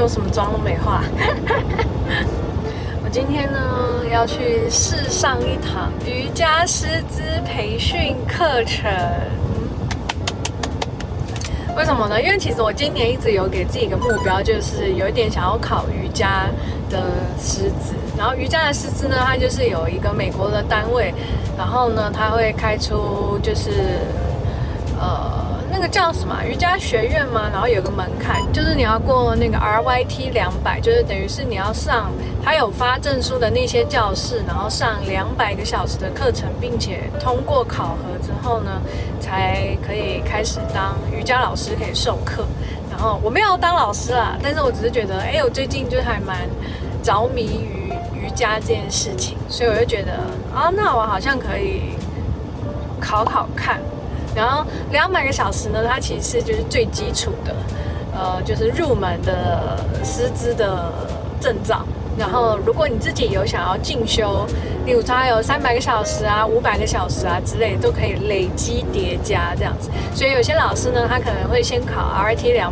有什么妆都没化。我今天呢要去试上一堂瑜伽师资培训课程。为什么呢？因为其实我今年一直有给自己一个目标，就是有一点想要考瑜伽的师资。然后瑜伽的师资呢，它就是有一个美国的单位，然后呢，它会开出就是那个叫什么瑜伽学院嘛，然后有个门槛，就是你要过那个 RYT 200，就是等于是你要上他有发证书的那些教室，然后上200个小时的课程，并且通过考核之后呢，才可以开始当瑜伽老师，可以授课。然后我没有当老师啦，但是我只是觉得，我最近就还蛮着迷于瑜伽这件事情，所以我就觉得那我好像可以考看。然后200个小时呢，它其实就是最基础的，就是入门的师资的证照。然后如果你自己有想要进修，例如它有300个小时啊、500个小时啊之类，都可以累积叠加这样子。所以有些老师呢，他可能会先考 RT 200，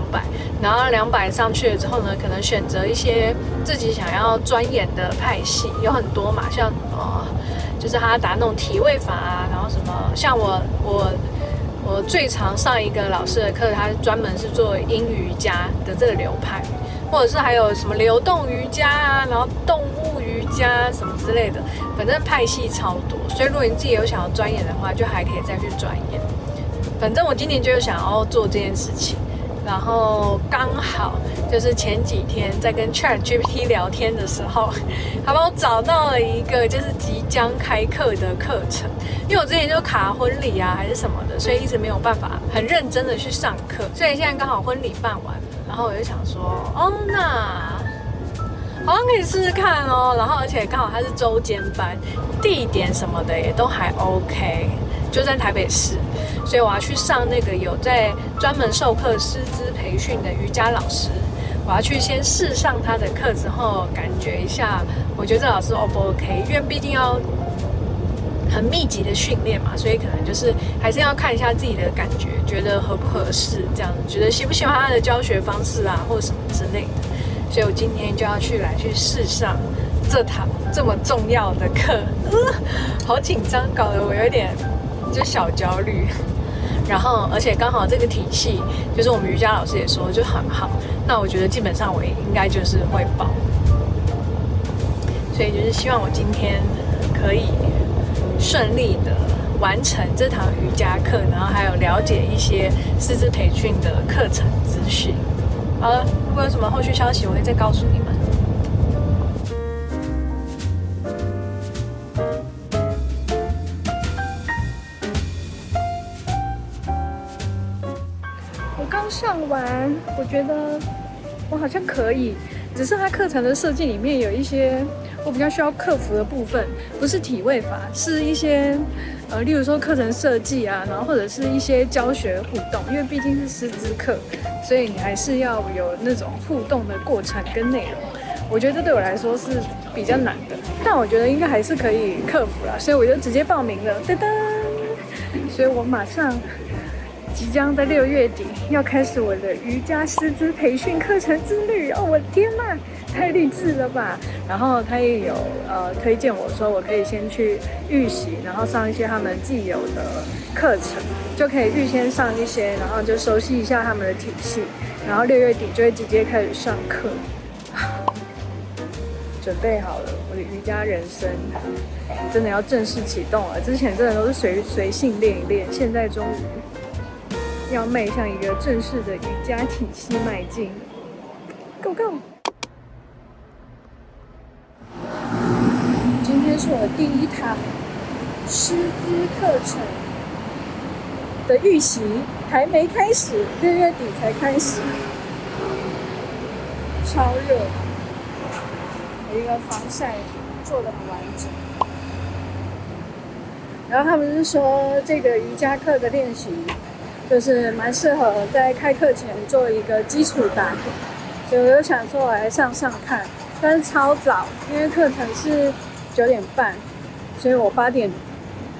然后200上去了之后呢，可能选择一些自己想要钻研的派系，有很多嘛，像就是他打那种体位法啊，然后什么，像我最常上一个老师的课，他专门是做阴瑜伽的这个流派，或者是还有什么流动瑜伽啊，然后动物瑜伽什么之类的，反正派系超多。所以如果你自己有想要钻研的话，就还可以再去钻研。反正我今年就想要做这件事情，然后刚好就是前几天在跟 ChatGPT 聊天的时候，他帮我找到了一个就是即将开课的课程。因为我之前就卡婚礼啊还是什么的，所以一直没有办法很认真的去上课。所以现在刚好婚礼办完了，然后我就想说，那好像可以试试看哦。然后而且刚好它是周间班，地点什么的也都还 OK， 就在台北市，所以我要去上那个有在专门授课师资培训的瑜伽老师。我要去先试上他的课之后，感觉一下，我觉得这老师 O 不 OK？ 因为毕竟要很密集的训练嘛，所以可能就是还是要看一下自己的感觉，觉得合不合适，这样觉得喜不喜欢他的教学方式啊，或者什么之类的。所以我今天就要去试上这堂这么重要的课，好紧张，搞得我有点就小焦虑。然后，而且刚好这个体系，就是我们瑜伽老师也说就很好，那我觉得基本上我应该就是会报，所以就是希望我今天可以顺利的完成这堂瑜伽课，然后还有了解一些师资培训的课程资讯。好了，如果有什么后续消息，我会再告诉你们。我刚上完，我觉得我好像可以，只是它课程的设计里面有一些我比较需要克服的部分，不是体位法，是一些例如说课程设计啊，然后或者是一些教学互动，因为毕竟是师资课，所以你还是要有那种互动的过程跟内容。我觉得这对我来说是比较难的，但我觉得应该还是可以克服啦，所以我就直接报名了，噔噔！所以我马上即将在6月底要开始我的瑜伽师资培训课程之旅哦！我的天哪，太励志了吧！然后他也有推荐我说，我可以先去预习，然后上一些他们既有的课程，就可以预先上一些，然后就熟悉一下他们的体系，然后6月底就会直接开始上课。准备好了，我的瑜伽人生真的要正式启动了。之前真的都是随性练一练，现在终于要迈向一个正式的瑜伽体系迈进。Go go！ 今天是我第一堂师资课程的预习，还没开始，6月底才开始。超热的，有一个防晒做得很完整。然后他们是说这个瑜伽课的练习就是蛮适合在开课前做一个基础打底，所以我就想说我来上看，但是超早，因为课程是9点半，所以我8点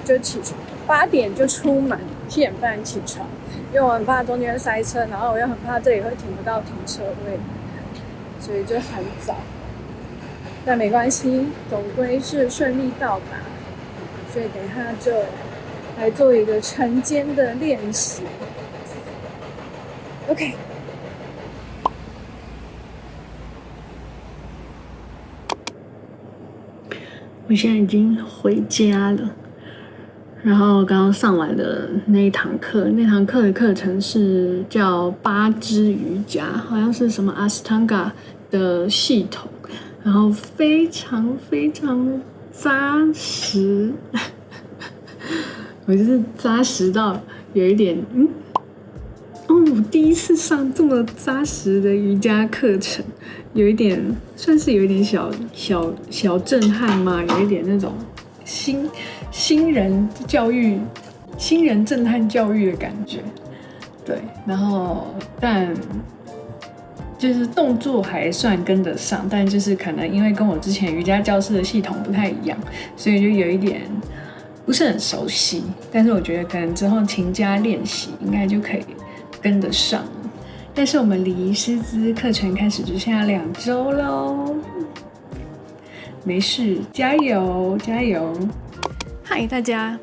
就起床，8点就出门，7点半起床，因为我很怕中间塞车，然后我又很怕这里会停不到停车位，所以就很早。但没关系，总归是顺利到达，所以等一下就来做一个晨间的练习。OK。我现在已经回家了，然后刚刚上完的那一堂课的课程是叫8支瑜伽，好像是什么 Ashtanga 的系统，然后非常非常扎实，我就是扎实到有一点我第一次上这么扎实的瑜伽课程，有一点算是有一点小震撼嘛，有一点那种新人震撼教育的感觉，对，然后但就是动作还算跟得上，但就是可能因为跟我之前瑜伽教室的系统不太一样，所以就有一点不是很熟悉，但是我觉得可能之后勤加练习应该就可以跟得上。但是我们离师资课程开始只剩下2周咯，没事，加油加油！嗨，大家，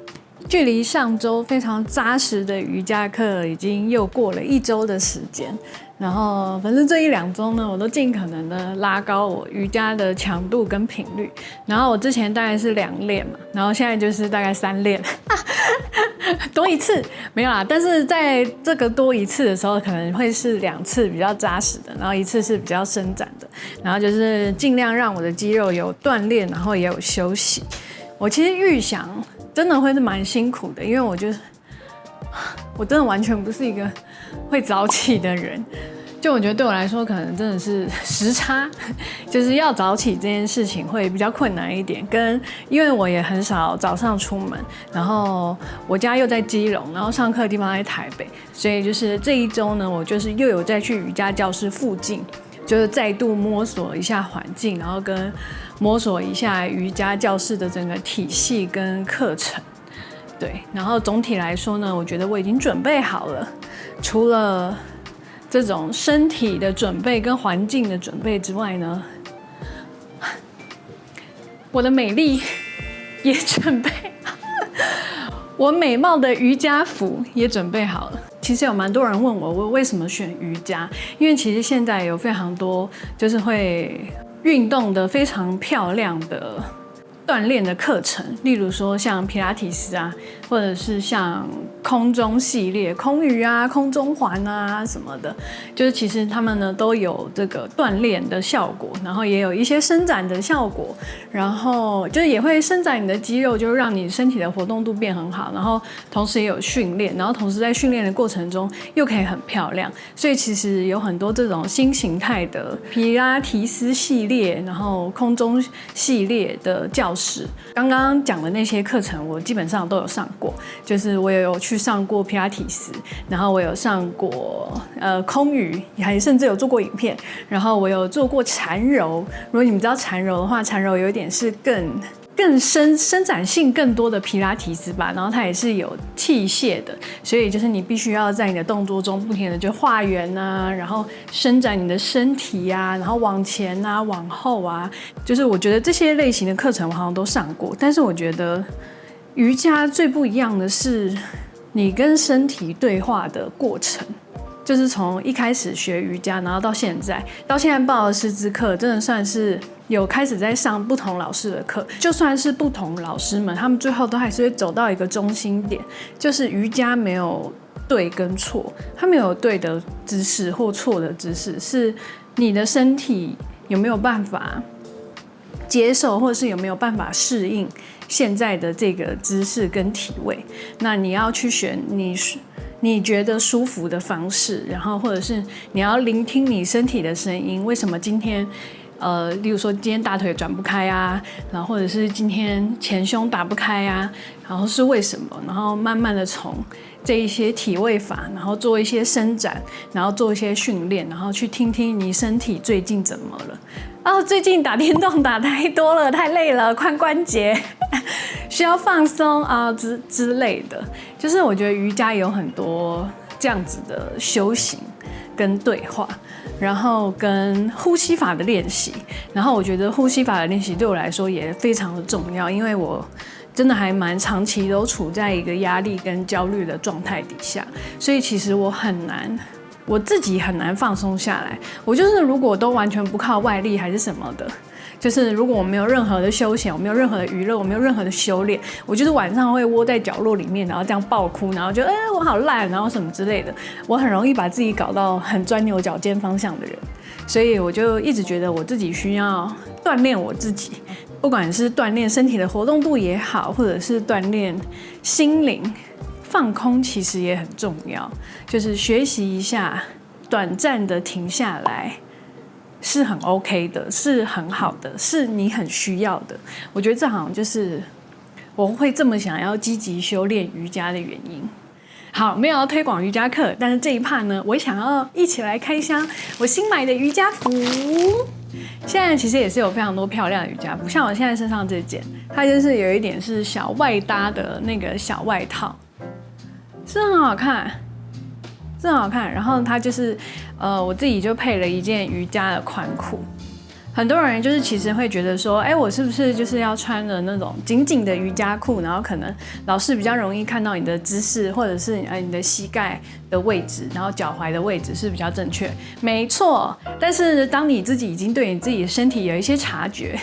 距离上周非常扎实的瑜伽课已经又过了1周的时间。然后反正这1-2周呢，我都尽可能的拉高我瑜伽的强度跟频率。然后我之前大概是2练嘛，然后现在就是大概3练，多1次没有啦。但是在这个多1次的时候，可能会是2次比较扎实的，然后1次是比较伸展的，然后就是尽量让我的肌肉有锻炼，然后也有休息。我其实预想真的会是蛮辛苦的，因为我真的完全不是一个会早起的人，就我觉得对我来说可能真的是时差，就是要早起这件事情会比较困难一点，因为我也很少早上出门，然后我家又在基隆，然后上课的地方在台北，所以就是这1周呢，我就是又有再去瑜伽教室附近，就是再度摸索一下环境，然后跟摸索一下瑜伽教室的整个体系跟课程。对，然后总体来说呢，我觉得我已经准备好了，除了这种身体的准备跟环境的准备之外呢，我的美丽也准备好，我美貌的瑜伽服也准备好了。其实有蛮多人问我为什么选瑜伽，因为其实现在有非常多就是会运动的非常漂亮的锻炼的课程，例如说像皮拉提斯啊，或者是像空中系列、空余啊、空中环啊什么的，就是其实他们呢都有这个锻炼的效果，然后也有一些伸展的效果，然后就是也会伸展你的肌肉，就让你身体的活动度变很好，然后同时也有训练，然后同时在训练的过程中又可以很漂亮，所以其实有很多这种新形态的皮拉提斯系列，然后空中系列的教室。刚刚讲的那些课程我基本上都有上过，就是我也有去上过皮拉提斯，然后我有上过空余，还甚至有做过影片，然后我有做过缠柔。如果你们知道缠柔的话，缠柔有一点是更伸展性更多的皮拉提斯吧，然后它也是有器械的，所以就是你必须要在你的动作中不停的就画圆啊，然后伸展你的身体啊，然后往前啊往后啊，就是我觉得这些类型的课程我好像都上过，但是我觉得瑜伽最不一样的是你跟身体对话的过程。就是从一开始学瑜伽，然后到现在报的师资课，真的算是有开始在上不同老师的课。就算是不同老师们，他们最后都还是会走到一个中心点，就是瑜伽没有对跟错，它没有对的姿势或错的姿势，是你的身体有没有办法接受，或者是有没有办法适应现在的这个姿势跟体位。那你要去选你你觉得舒服的方式，然后或者是你要聆听你身体的声音，为什么今天例如说今天大腿转不开啊，然后或者是今天前胸打不开啊，然后是为什么，然后慢慢的从这一些体位法，然后做一些伸展，然后做一些训练，然后去听听你身体最近怎么了。最近打电动打太多了，太累了，髋关节需要放松啊之类的。就是我觉得瑜伽有很多这样子的修行跟对话，然后跟呼吸法的练习。然后我觉得呼吸法的练习对我来说也非常的重要，因为我真的还蛮长期都处在一个压力跟焦虑的状态底下，所以其实我自己很难放松下来。我就是如果都完全不靠外力还是什么的，就是如果我没有任何的休闲，我没有任何的娱乐，我没有任何的修炼，我就是晚上会窝在角落里面，然后这样爆哭，然后就我好烂，然后什么之类的。我很容易把自己搞到很钻牛角尖方向的人，所以我就一直觉得我自己需要锻炼我自己，不管是锻炼身体的活动度也好，或者是锻炼心灵。放空其实也很重要，就是学习一下短暂的停下来是很 OK 的，是很好的，是你很需要的。我觉得这好像就是我会这么想要积极修炼瑜伽的原因。好，没有要推广瑜伽课，但是这一 part 呢，我想要一起来开箱我新买的瑜伽服。现在其实也是有非常多漂亮的瑜伽服，像我现在身上这件，它就是有一点是小外搭的那个小外套。是很好看，是很好看。然后它就是，我自己就配了一件瑜伽的宽裤。很多人就是其实会觉得说，我是不是就是要穿的那种紧紧的瑜伽裤，然后可能老师比较容易看到你的姿势，或者是你的膝盖的位置，然后脚踝的位置是比较正确。没错，但是当你自己已经对你自己的身体有一些察觉，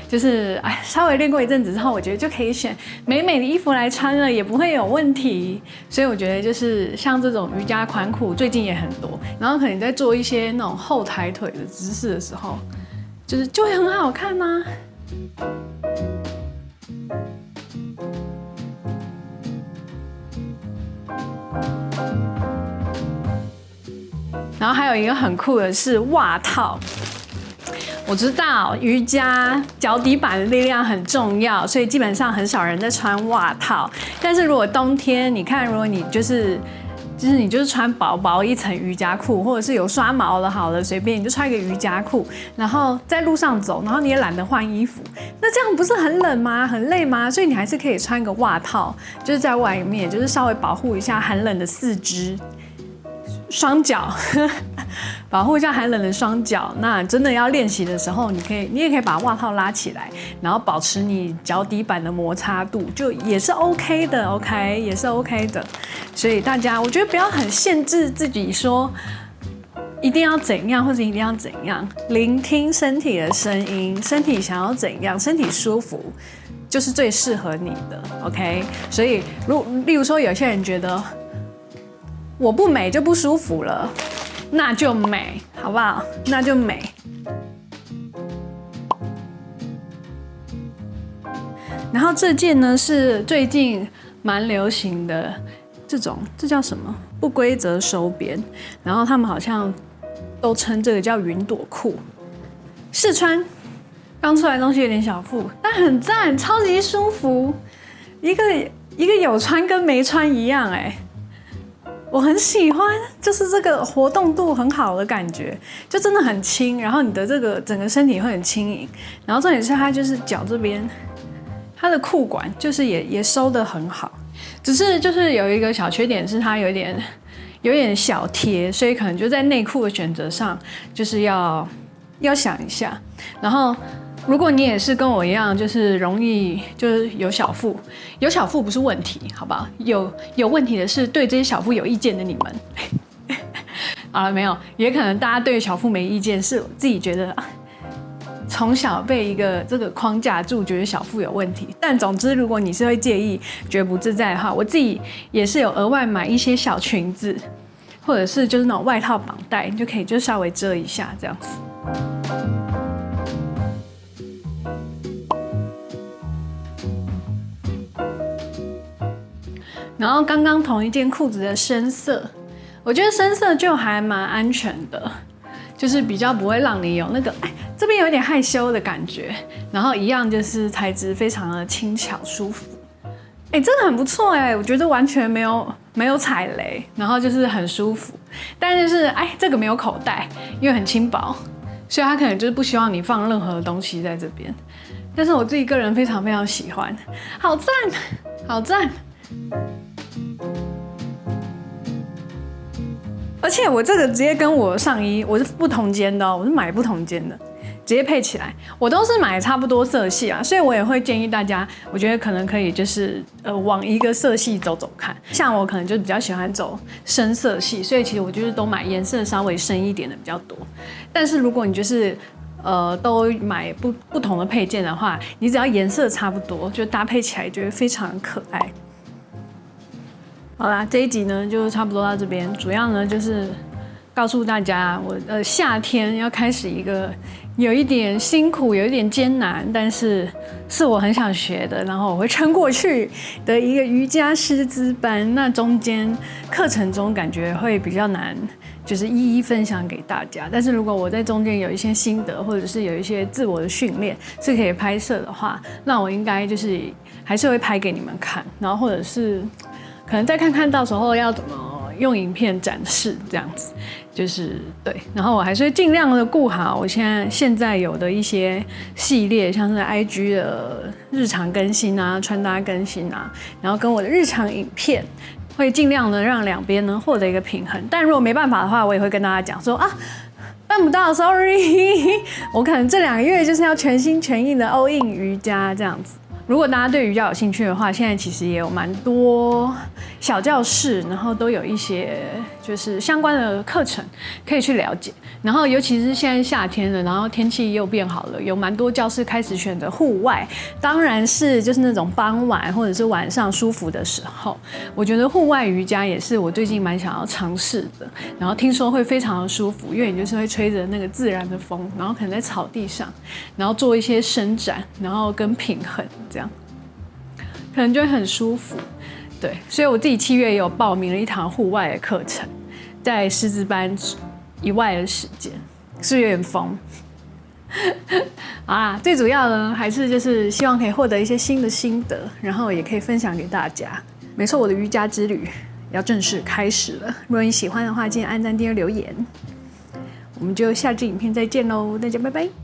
就是稍微练过一阵子之后，我觉得就可以选美美的衣服来穿了，也不会有问题。所以我觉得就是像这种瑜伽宽裤最近也很多，然后可能在做一些那种后抬腿的姿势的时候。就会很好看啊。然后还有一个很酷的是袜套。我知道瑜伽脚底板的力量很重要，所以基本上很少人在穿袜套。但是如果冬天，你看，如果你你就是穿薄薄一层瑜伽裤，或者是有刷毛的，好了，随便你就穿一个瑜伽裤，然后在路上走，然后你也懒得换衣服，那这样不是很冷吗？很累吗？所以你还是可以穿个袜套，就是在外面，就是稍微保护一下寒冷的四肢、双脚，保护一下寒冷的双脚。那真的要练习的时候，你也可以把袜套拉起来，然后保持你脚底板的摩擦度，就也是 OK 的 ，OK 也是 OK 的。所以大家，我觉得不要很限制自己说一定要怎样或者一定要怎样，聆听身体的声音，身体想要怎样，身体舒服就是最适合你的 ，OK。所以例如说有些人觉得我不美就不舒服了，那就美，好不好？那就美。然后这件呢是最近蛮流行的。这叫什么？不规则收边，然后他们好像都称这个叫云朵裤。试穿，刚出来的东西有点小腹，但很赞，超级舒服。一个有穿跟没穿一样，我很喜欢，就是这个活动度很好的感觉，就真的很轻，然后你的这个整个身体会很轻盈，然后重点是它就是脚这边，它的裤管就是也收得很好。只是就是有一个小缺点是它有点小贴，所以可能就在内裤的选择上就是要想一下。然后如果你也是跟我一样，就是容易就是有小腹不是问题，好不好？有问题的是对这些小腹有意见的你们。好了没有？也可能大家对小腹没意见，是我自己觉得从小被一个这个框架住，觉得小腹有问题。但总之，如果你是会介意、觉得不自在的话，我自己也是有额外买一些小裙子，或者是就是那种外套绑带，你就可以就稍微遮一下这样子。然后刚刚同一件裤子的深色，我觉得深色就还蛮安全的，就是比较不会让你有那个这边有点害羞的感觉。然后一样就是材质非常的轻巧舒服，真的很不错我觉得完全没有踩雷，然后就是很舒服。但就是这个没有口袋，因为很轻薄，所以他可能就是不希望你放任何的东西在这边。但是我自己个人非常非常喜欢，好赞，好赞！而且我这个直接跟我上衣我是不同间的我是买不同间的，直接配起来。我都是买差不多色系啊，所以我也会建议大家，我觉得可能可以就是往一个色系走走看。像我可能就比较喜欢走深色系，所以其实我就是都买颜色稍微深一点的比较多。但是如果你就是都买不同的配件的话，你只要颜色差不多，就搭配起来就会非常可爱。好啦，这一集呢就差不多到这边，主要呢就是告诉大家，我夏天要开始一个有一点辛苦、有一点艰难，但是我很想学的，然后我会撑过去的一个瑜伽师资班。那中间课程中感觉会比较难，就是一一分享给大家。但是如果我在中间有一些心得，或者是有一些自我的训练是可以拍摄的话，那我应该就是还是会拍给你们看，然后或者是可能再看看到时候要怎么用影片展示这样子，就是对。然后我还是会尽量的顾好我现在有的一些系列，像是 IG 的日常更新啊、穿搭更新啊，然后跟我的日常影片，会尽量的让两边呢获得一个平衡。但如果没办法的话，我也会跟大家讲说办不到 ，sorry， 我可能这2个月就是要全心全意的 all in 瑜伽这样子。如果大家对瑜伽有兴趣的话，现在其实也有蛮多小教室，然后都有一些就是相关的课程可以去了解。然后尤其是现在夏天了，然后天气又变好了，有蛮多教室开始选择户外，当然是就是那种傍晚或者是晚上舒服的时候。我觉得户外瑜伽也是我最近蛮想要尝试的。然后听说会非常的舒服，因为你就是会吹着那个自然的风，然后可能在草地上，然后做一些伸展，然后跟平衡。这样可能就会很舒服，对，所以我自己7月也有报名了一堂户外的课程，在师资班以外的时间，是有点疯啊。最主要呢，还是就是希望可以获得一些新的心得，然后也可以分享给大家。没错，我的瑜伽之旅要正式开始了。如果你喜欢的话，记得按赞、订阅、留言。我们就下支影片再见喽，大家拜拜。